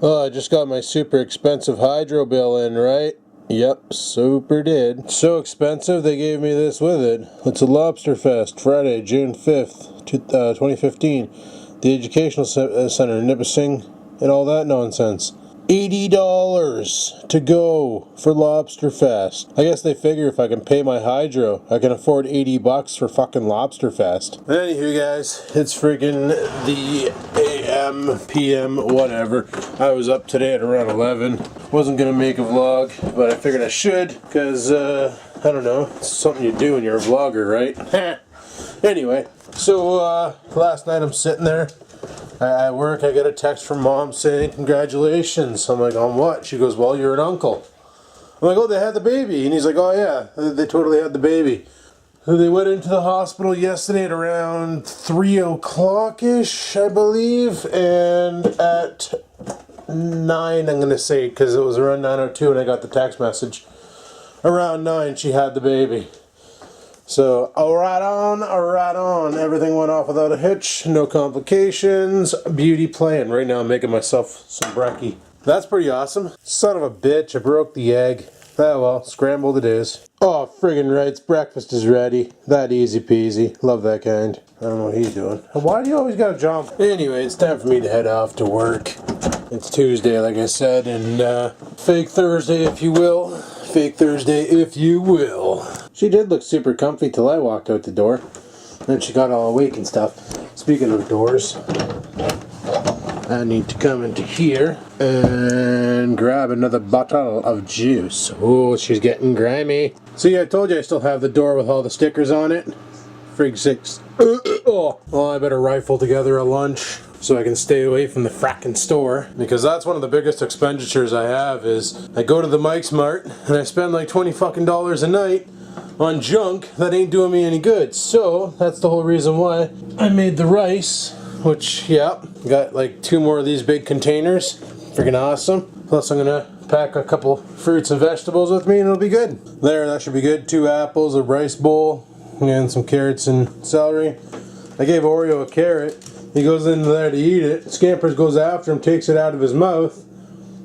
Oh, I just got my super expensive hydro bill in, right? Yep, super did. So expensive, they gave me this with it. It's a Lobster Fest, Friday, June 5th, 2015. The Educational Center, Nipissing, and all that nonsense. $80 to go for Lobster Fest. I guess they figure if I can pay my hydro, I can afford $80 for fucking Lobster Fest. Anywho, guys, it's freaking the AM, PM, whatever. I was up today at around 11. Wasn't gonna make a vlog, but I figured I should, because, I don't know, it's something you do when you're a vlogger, right? Anyway, so, last night I'm sitting there. At work, I get a text from Mom saying, congratulations. I'm like, on what? She goes, well, you're an uncle. I'm like, oh, they had the baby. And he's like, oh, yeah, they totally had the baby. So they went into the hospital yesterday at around 3 o'clock-ish, I believe. And at 9, I'm going to say, because it was around 9:02 and I got the text message. Around 9, she had the baby. So, right on. Everything went off without a hitch, no complications, beauty playing. Right now I'm making myself some brekkie. That's pretty awesome. Son of a bitch, I broke the egg. Ah well, scrambled it is. Oh, friggin' rights, breakfast is ready. That easy peasy. Love that kind. I don't know what he's doing. Why do you always gotta jump? Anyway, it's time for me to head off to work. It's Tuesday, like I said, and fake Thursday, if you will. Fake Thursday, if you will. She did look super comfy till I walked out the door. Then she got all awake and stuff. Speaking of doors, I need to come into here and grab another bottle of juice. Oh, she's getting grimy. See, I told you I still have the door with all the stickers on it. Frig 6. Oh, well, I better rifle together a lunch so I can stay away from the frackin' store. Because that's one of the biggest expenditures I have is I go to the Mike's Mart and I spend like $20 fucking a night on junk that ain't doing me any good. So that's the whole reason why I made the rice, which, yeah, got like 2 more of these big containers. Freaking awesome. Plus I'm gonna pack a couple fruits and vegetables with me and it'll be good. There, that should be good. 2 apples, a rice bowl, and some carrots and celery. I gave Oreo a carrot. He goes in there to eat it. Scampers goes after him, takes it out of his mouth,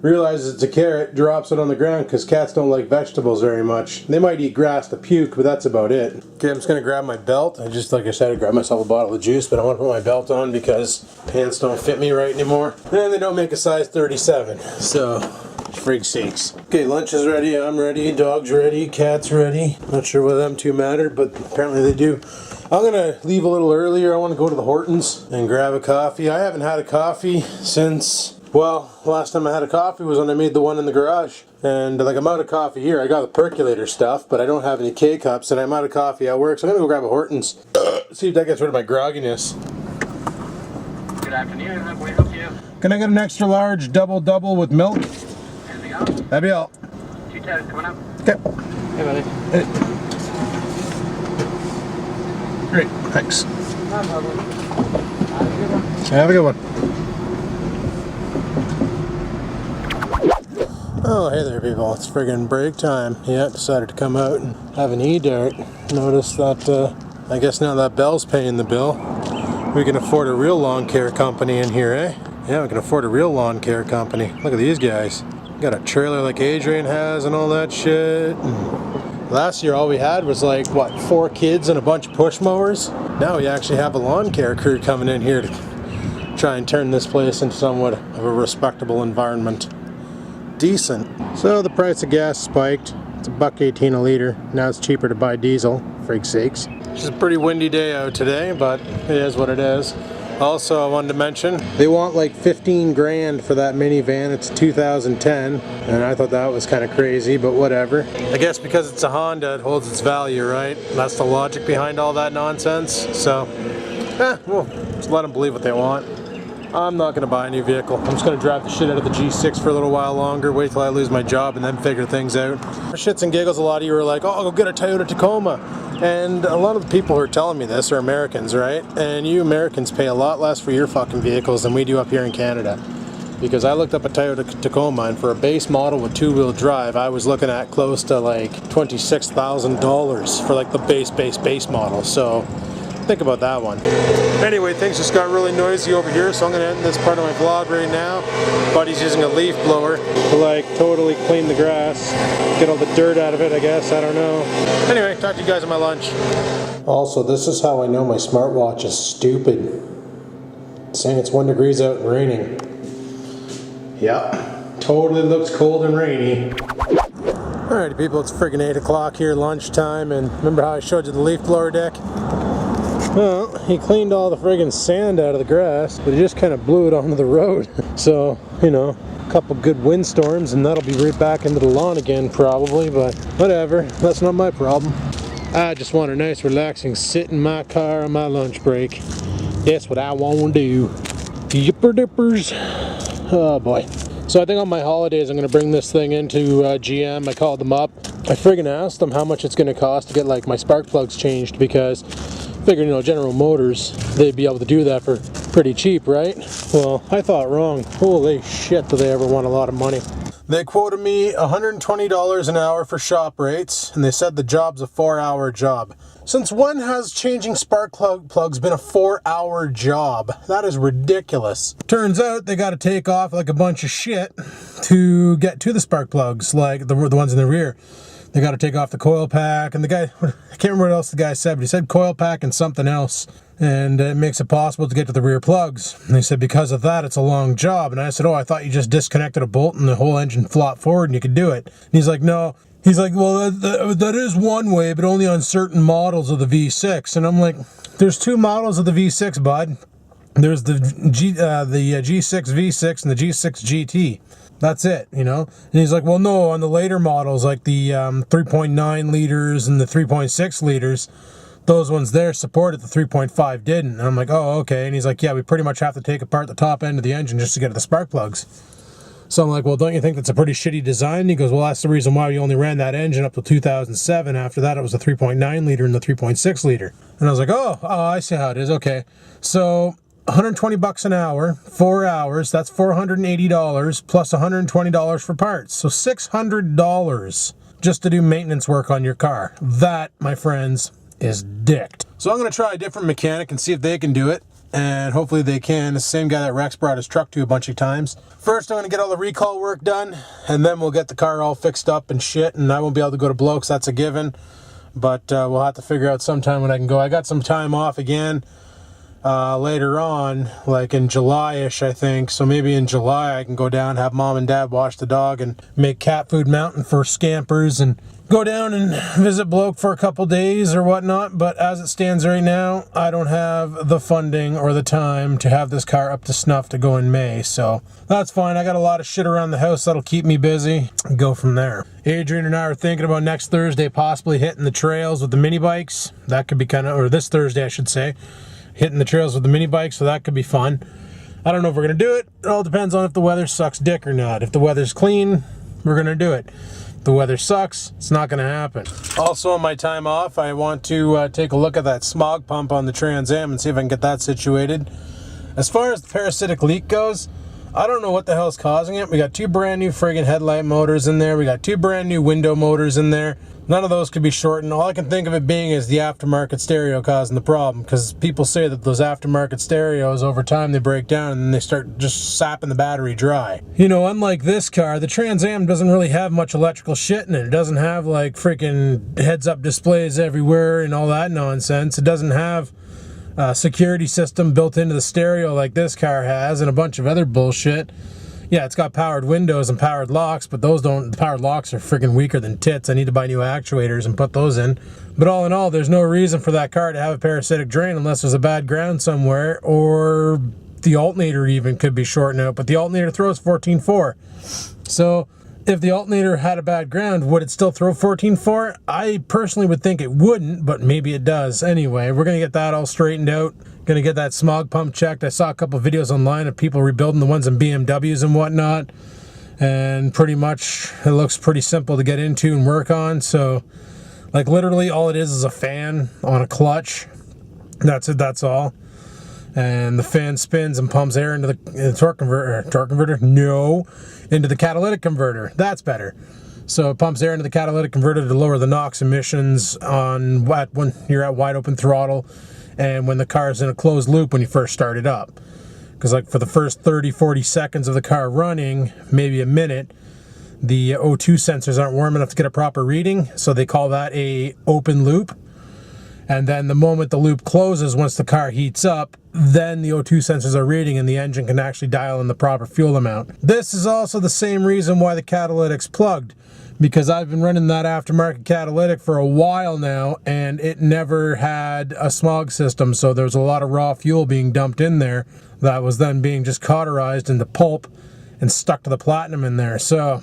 realizes it's a carrot, drops it on the ground because cats don't like vegetables very much. They might eat grass to puke, but that's about it. Okay, I'm just going to grab my belt. I just, like I said, I grabbed myself a bottle of juice, but I want to put my belt on because pants don't fit me right anymore. And they don't make a size 37, so frig sakes. Okay, lunch is ready, I'm ready, dog's ready, cat's ready. Not sure whether them two matter, but apparently they do. I'm going to leave a little earlier. I want to go to the Hortons and grab a coffee. I haven't had a coffee since, well, last time I had a coffee was when I made the one in the garage. And like I'm out of coffee here. I got the percolator stuff, but I don't have any K-cups and I'm out of coffee at work. So I'm going to go grab a Hortons. See if that gets rid of my grogginess. Good afternoon. How can we help you? Can I get an extra large double with milk? Anything else? That'd be all. 2 toes coming up. Okay. Hey, buddy. Hey. Great, thanks. No problem. Have a good one. Have a good one. Oh, hey there, people. It's friggin' break time. Yeah, decided to come out and have an e-dart. Notice that, I guess now that Bell's paying the bill, we can afford a real lawn care company in here, eh? Yeah, we can afford a real lawn care company. Look at these guys. Got a trailer like Adrian has and all that shit. Last year all we had was like, what, 4 kids and a bunch of push mowers? Now we actually have a lawn care crew coming in here to try and turn this place into somewhat of a respectable environment. Decent. So the price of gas spiked. It's $1.18 a liter. Now it's cheaper to buy diesel, frig sakes. It's a pretty windy day out today, but it is what it is. Also, I wanted to mention, they want like 15 grand for that minivan. It's 2010, and I thought that was kind of crazy, but whatever. I guess because it's a Honda, it holds its value, right? That's the logic behind all that nonsense. So, well, just let them believe what they want. I'm not going to buy a new vehicle. I'm just going to drive the shit out of the G6 for a little while longer, wait till I lose my job, and then figure things out. For shits and giggles, a lot of you are like, oh, I'll go get a Toyota Tacoma. And a lot of the people who are telling me this are Americans, right? And you Americans pay a lot less for your fucking vehicles than we do up here in Canada. Because I looked up a Toyota Tacoma, and for a base model with 2-wheel drive, I was looking at close to like $26,000 for like the base model. So Think about that one. Anyway, things just got really noisy over here, so I'm going to end this part of my vlog right now. Buddy's using a leaf blower to like totally clean the grass, get all the dirt out of it, I guess, I don't know. Anyway, talk to you guys at my lunch. Also, this is how I know my smartwatch is stupid. It's saying it's 1 degrees out and raining. Yep, totally looks cold and rainy. Alrighty people, it's friggin' 8 o'clock here, lunchtime, and remember how I showed you the leaf blower deck? Well, he cleaned all the friggin' sand out of the grass, but he just kind of blew it onto the road. So, you know, a couple good windstorms and that'll be right back into the lawn again probably, but whatever, that's not my problem. I just want a nice relaxing sit in my car on my lunch break. That's what I want to do. Yipper dippers. Oh boy. So I think on my holidays I'm going to bring this thing into GM. I called them up. I friggin' asked them how much it's going to cost to get like my spark plugs changed, because I figured, you know, General Motors, they'd be able to do that for pretty cheap, right? Well, I thought wrong. Holy shit, do they ever want a lot of money. They quoted me $120 an hour for shop rates, and they said the job's a 4-hour job. Since when has changing spark plugs been a 4-hour job? That is ridiculous. Turns out they got to take off like a bunch of shit to get to the spark plugs, like the ones in the rear. They got to take off the coil pack, and the guy, I can't remember what else the guy said, but he said coil pack and something else, and it makes it possible to get to the rear plugs. And he said because of that it's a long job, and I said, oh, I thought you just disconnected a bolt and the whole engine flopped forward and you could do it. And he's like, no. He's like, well, that is one way, but only on certain models of the V6. And I'm like, there's 2 models of the V6, bud. There's the G6 V6 and the G6 GT. That's it, you know? And he's like, well, no, on the later models, like the 3.9 liters and the 3.6 liters, those ones there supported, the 3.5 didn't. And I'm like, oh, okay. And he's like, yeah, we pretty much have to take apart the top end of the engine just to get to the spark plugs. So I'm like, well, don't you think that's a pretty shitty design? And he goes, well, that's the reason why we only ran that engine up to 2007. After that, it was the 3.9 liter and the 3.6 liter. And I was like, oh, I see how it is. Okay. So 120 bucks an hour, 4 hours, that's $480 plus $120 for parts. So $600 just to do maintenance work on your car. That, my friends, is dicked. So I'm going to try a different mechanic and see if they can do it. And hopefully they can. The same guy that Rex brought his truck to a bunch of times. First, I'm going to get all the recall work done, and then we'll get the car all fixed up and shit, and I won't be able to go to Blow, 'cause that's a given. But we'll have to figure out sometime when I can go. I got some time off again later on, like in July-ish, I think. So maybe in July I can go down, have Mom and Dad wash the dog, and make cat food mountain for Scampers, and go down and visit Bloke for a couple days or whatnot. But as it stands right now, I don't have the funding or the time to have this car up to snuff to go in May. So that's fine. I got a lot of shit around the house that'll keep me busy. Go from there. Adrian and I are thinking about next Thursday possibly hitting the trails with the mini bikes. That could be kind of, or this Thursday I should say, hitting the trails with the mini bikes, so that could be fun. I don't know if we're going to do it. It all depends on if the weather sucks dick or not. If the weather's clean, we're going to do it. The weather sucks, it's not going to happen. Also, on my time off, I want to take a look at that smog pump on the Trans Am and see if I can get that situated. As far as the parasitic leak goes, I don't know what the hell's causing it. We got 2 brand new friggin' headlight motors in there. We got 2 brand new window motors in there. None of those could be shortened. All I can think of it being is the aftermarket stereo causing the problem, because people say that those aftermarket stereos, over time, they break down and then they start just sapping the battery dry. You know, unlike this car, the Trans Am doesn't really have much electrical shit in it. It doesn't have like freaking heads-up displays everywhere and all that nonsense. It doesn't have a security system built into the stereo like this car has, and a bunch of other bullshit. Yeah, it's got powered windows and powered locks, but those don't, the powered locks are freaking weaker than tits. I need to buy new actuators and put those in. But all in all, there's no reason for that car to have a parasitic drain unless there's a bad ground somewhere, or the alternator even could be shorting out, but the alternator throws 14.4. So if the alternator had a bad ground, would it still throw 14.4? I personally would think it wouldn't, but maybe it does. Anyway, we're going to get that all straightened out. Gonna get that smog pump checked. I saw a couple videos online of people rebuilding the ones in BMWs and whatnot, and pretty much it looks pretty simple to get into and work on. So like literally all it is a fan on a clutch. That's it, that's all. And the fan spins and pumps air into the torque converter. No, into the catalytic converter. That's better. So it pumps air into the catalytic converter to lower the NOx emissions when you're at wide open throttle and when the car is in a closed loop when you first start it up. Because like for the first 30-40 seconds of the car running, maybe a minute, the O2 sensors aren't warm enough to get a proper reading, so they call that a open loop. And then the moment the loop closes, once the car heats up, then the O2 sensors are reading and the engine can actually dial in the proper fuel amount. This is also the same reason why the catalytic's plugged, because I've been running that aftermarket catalytic for a while now and it never had a smog system, so there's a lot of raw fuel being dumped in there that was then being just cauterized into pulp and stuck to the platinum in there. So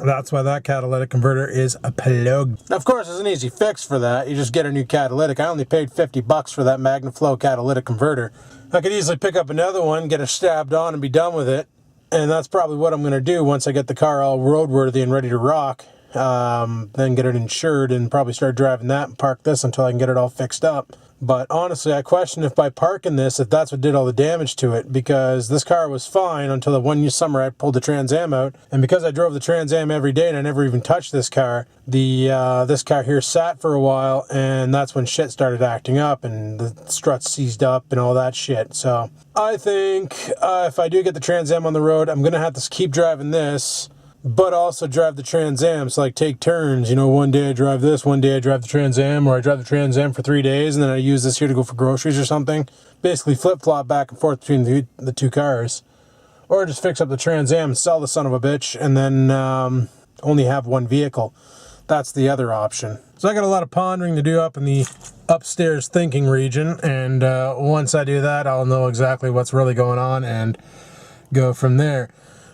that's why that catalytic converter is a plug. Of course, there's an easy fix for that. You just get a new catalytic. I only paid $50 for that MagnaFlow catalytic converter. I could easily pick up another one, get it stabbed on, and be done with it. And that's probably what I'm going to do once I get the car all roadworthy and ready to rock. Then get it insured and probably start driving that and park this until I can get it all fixed up. But honestly, I question if by parking this, if that's what did all the damage to it, because this car was fine until the one summer I pulled the Trans Am out. And because I drove the Trans Am every day and I never even touched this car, this car here sat for a while, and that's when shit started acting up and the struts seized up and all that shit. So I think if I do get the Trans Am on the road, I'm going to have to keep driving this, but also drive the Trans Am. So like take turns, you know, one day I drive this, one day I drive the Trans Am, or I drive the Trans Am for 3 days and then I use this here to go for groceries or something. Basically flip-flop back and forth between the two cars. Or just fix up the Trans Am and sell the son of a bitch and then only have one vehicle. That's the other option. So I got a lot of pondering to do up in the upstairs thinking region, and once I do that, I'll know exactly what's really going on and go from there.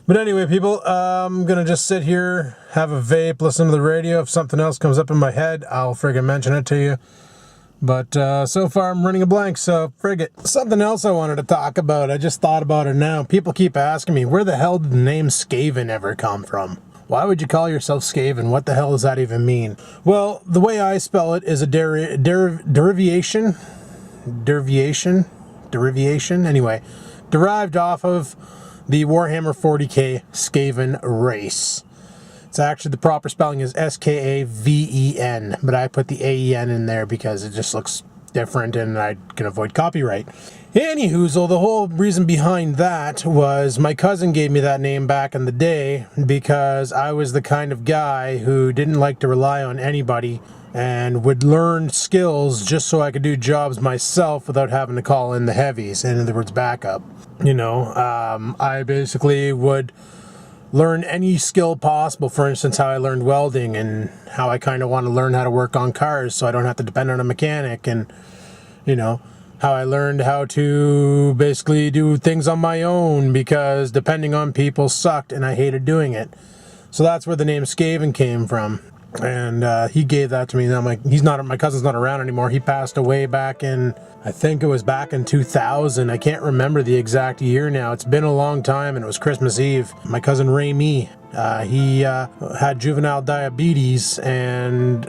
But anyway, people, I'm going to just sit here, have a vape, listen to the radio. If something else comes up in my head, I'll friggin' mention it to you. But so far, I'm running a blank, so frig it. Something else I wanted to talk about, I just thought about it now. People keep asking me, where the hell did the name Skaven ever come from? Why would you call yourself Skaven? What the hell does that even mean? Well, the way I spell it is a derivation? Anyway, derived off of the Warhammer 40k Skaven race. It's actually, the proper spelling is S-K-A-V-E-N, but I put the A-E-N in there because it just looks different and I can avoid copyright. Anyhoozle, the whole reason behind that was my cousin gave me that name back in the day because I was the kind of guy who didn't like to rely on anybody and would learn skills just so I could do jobs myself without having to call in the heavies, in other words, backup. You know, I basically would learn any skill possible. For instance, how I learned welding and how I kind of want to learn how to work on cars so I don't have to depend on a mechanic, and, you know, how I learned how to basically do things on my own because depending on people sucked and I hated doing it. So that's where the name Skaven came from. And he gave that to me. Now my cousin's not around anymore. He passed away back in, I think it was back in 2000. I can't remember the exact year now. It's been a long time, and it was Christmas Eve. My cousin Remy, he had juvenile diabetes, and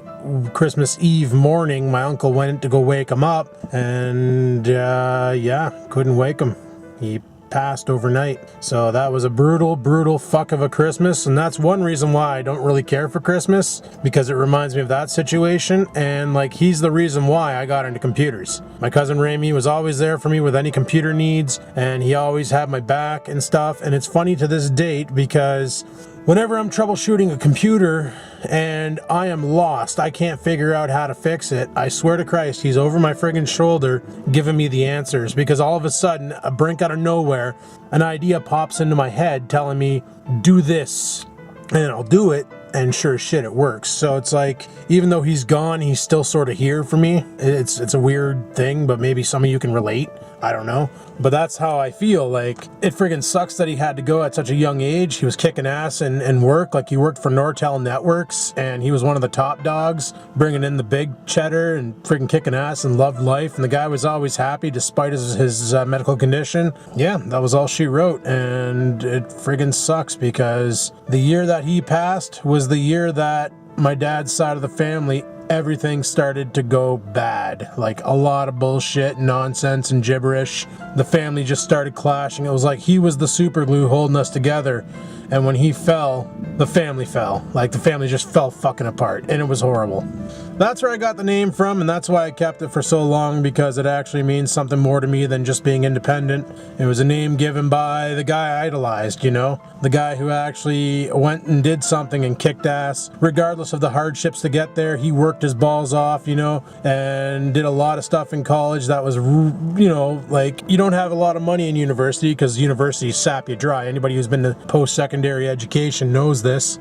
Christmas Eve morning, my uncle went to go wake him up, and yeah, couldn't wake him. He passed overnight. So that was a brutal fuck of a Christmas, and that's one reason why I don't really care for Christmas, because it reminds me of that situation. And like, he's the reason why I got into computers. My cousin Ramy was always there for me with any computer needs, and he always had my back and stuff. And it's funny to this date because whenever I'm troubleshooting a computer and I am lost, I can't figure out how to fix it, I swear to Christ, he's over my friggin' shoulder giving me the answers, because all of a sudden, a brink out of nowhere, an idea pops into my head telling me, do this, and I'll do it, and sure as shit, it works. So it's like, even though he's gone, he's still sort of here for me. It's a weird thing, but maybe some of you can relate. I don't know. But that's how I feel. Like, it friggin' sucks that he had to go at such a young age. He was kicking ass and work. Like, he worked for Nortel Networks, and he was one of the top dogs, bringing in the big cheddar and friggin' kicking ass and loved life. And the guy was always happy despite his medical condition. Yeah, that was all she wrote. And it friggin' sucks because the year that he passed was the year that my dad's side of the family, everything started to go bad. Like, a lot of bullshit, nonsense, and gibberish. The family just started clashing. It was like he was the super glue holding us together, And when he fell, the family fell. Like, the family just fell fucking apart, and it was horrible. That's where I got the name from, and that's why I kept it for so long, because it actually means something more to me than just being independent. It was a name given by the guy I idolized, you know? The guy who actually went and did something and kicked ass. Regardless of the hardships to get there, he worked his balls off, you know, and did a lot of stuff in college that was, you know, like, you don't have a lot of money in university, because universities sap you dry. Anybody who's been to post-secondary education knows this.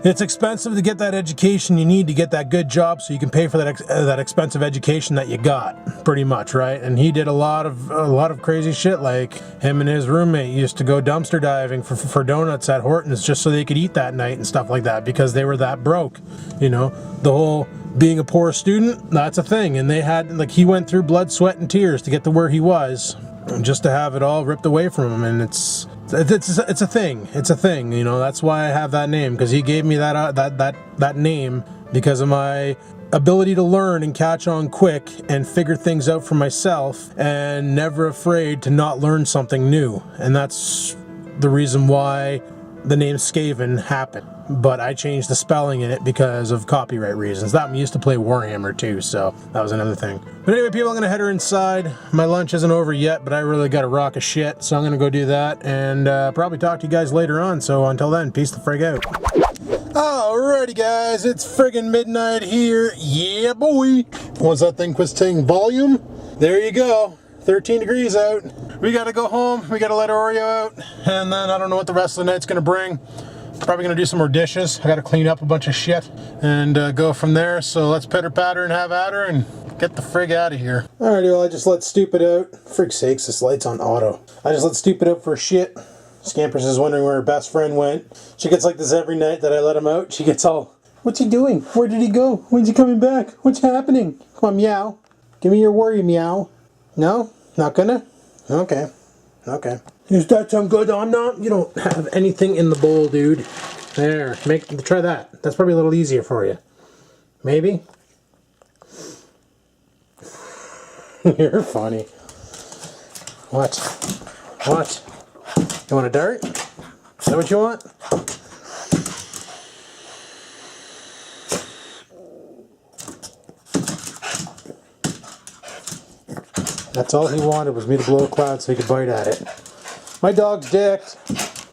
It's expensive to get that education you need to get that good job, so you can pay for that expensive education that you got, pretty much, right? And he did a lot of crazy shit. Like, him and his roommate used to go dumpster diving for donuts at Hortons just so they could eat that night and stuff like that, because they were that broke. You know, the whole being a poor student, that's a thing. And they had, like, he went through blood, sweat, and tears to get to where he was, just to have it all ripped away from him. And it's a thing. It's a thing, you know. That's why I have that name, because he gave me that name because of my ability to learn and catch on quick and figure things out for myself, and never afraid to not learn something new. And that's the reason why the name Skaven happened. But I changed the spelling in it because of copyright reasons. That one used to play Warhammer too, so that was another thing. But anyway, people, I'm gonna head her inside. My lunch isn't over yet, but I really got a rock of shit, so I'm gonna go do that, and probably talk to you guys later on. So until then, peace the frig out. Alrighty, guys, it's friggin' midnight here. Yeah, boy. Once that thing quits taking volume, there you go. 13 degrees out. We gotta go home. We gotta let Oreo out, and then I don't know what the rest of the night's gonna bring. Probably gonna do some more dishes. I gotta clean up a bunch of shit and go from there. So let's pitter patter and have at her and get the frig out of here. Alrighty, well, I just let Stupid out. Frig sakes, this light's on auto. I just let Stupid out for shit. Scampers is wondering where her best friend went. She gets like this every night that I let him out. She gets all, what's he doing? Where did he go? When's he coming back? What's happening? Come on, meow. Give me your worry, meow. No? Not gonna? Okay. Okay. Is that some good on now? You don't have anything in the bowl, dude. There, try that. That's probably a little easier for you. Maybe? You're funny. What? What? You want a dart? Is that what you want? That's all he wanted, was me to blow a cloud so he could bite at it. My dog's dicked.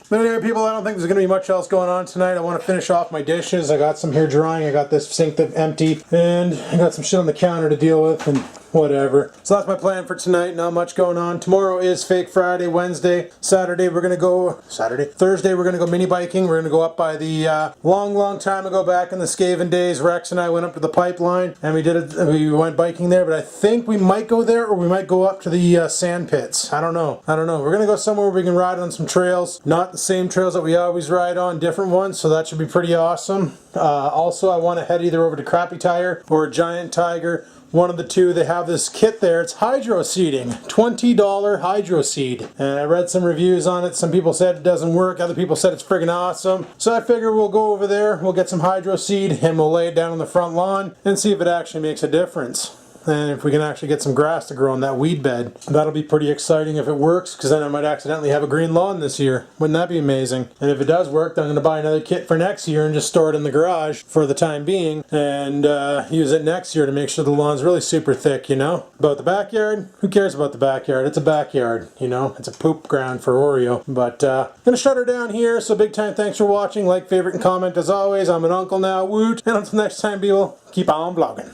But anyway, people, I don't think there's going to be much else going on tonight. I want to finish off my dishes. I got some here drying. I got this sink that's empty. And I got some shit on the counter to deal with and whatever. So that's my plan for tonight. Not much going on. Tomorrow is Fake Friday. Wednesday, Saturday, we're going to go... Thursday, we're going to go mini biking. We're going to go up by the long time ago back in the Skaven days. Rex and I went up to the pipeline and we went biking there. But I think we might go there, or we might go up to the sand pits. I don't know. We're going to go somewhere where we can ride on some trails. Not the same trails that we always ride on, different ones. So that should be pretty awesome. Also, I want to head either over to Crappy Tire or Giant Tiger. One of the two. They have this kit there. It's hydro seeding. $20 hydro seed. And I read some reviews on it. Some people said it doesn't work. Other people said it's friggin' awesome. So I figure we'll go over there. We'll get some hydro seed and we'll lay it down on the front lawn and see if it actually makes a difference. And if we can actually get some grass to grow on that weed bed. That'll be pretty exciting if it works, because then I might accidentally have a green lawn this year. Wouldn't that be amazing? And if it does work, then I'm going to buy another kit for next year and just store it in the garage for the time being and use it next year to make sure the lawn's really super thick, you know? About the backyard? Who cares about the backyard? It's a backyard, you know? It's a poop ground for Oreo. But I'm going to shut her down here, so big time thanks for watching. Like, favorite, and comment as always. I'm an uncle now, woot. And until next time, people, keep on vlogging.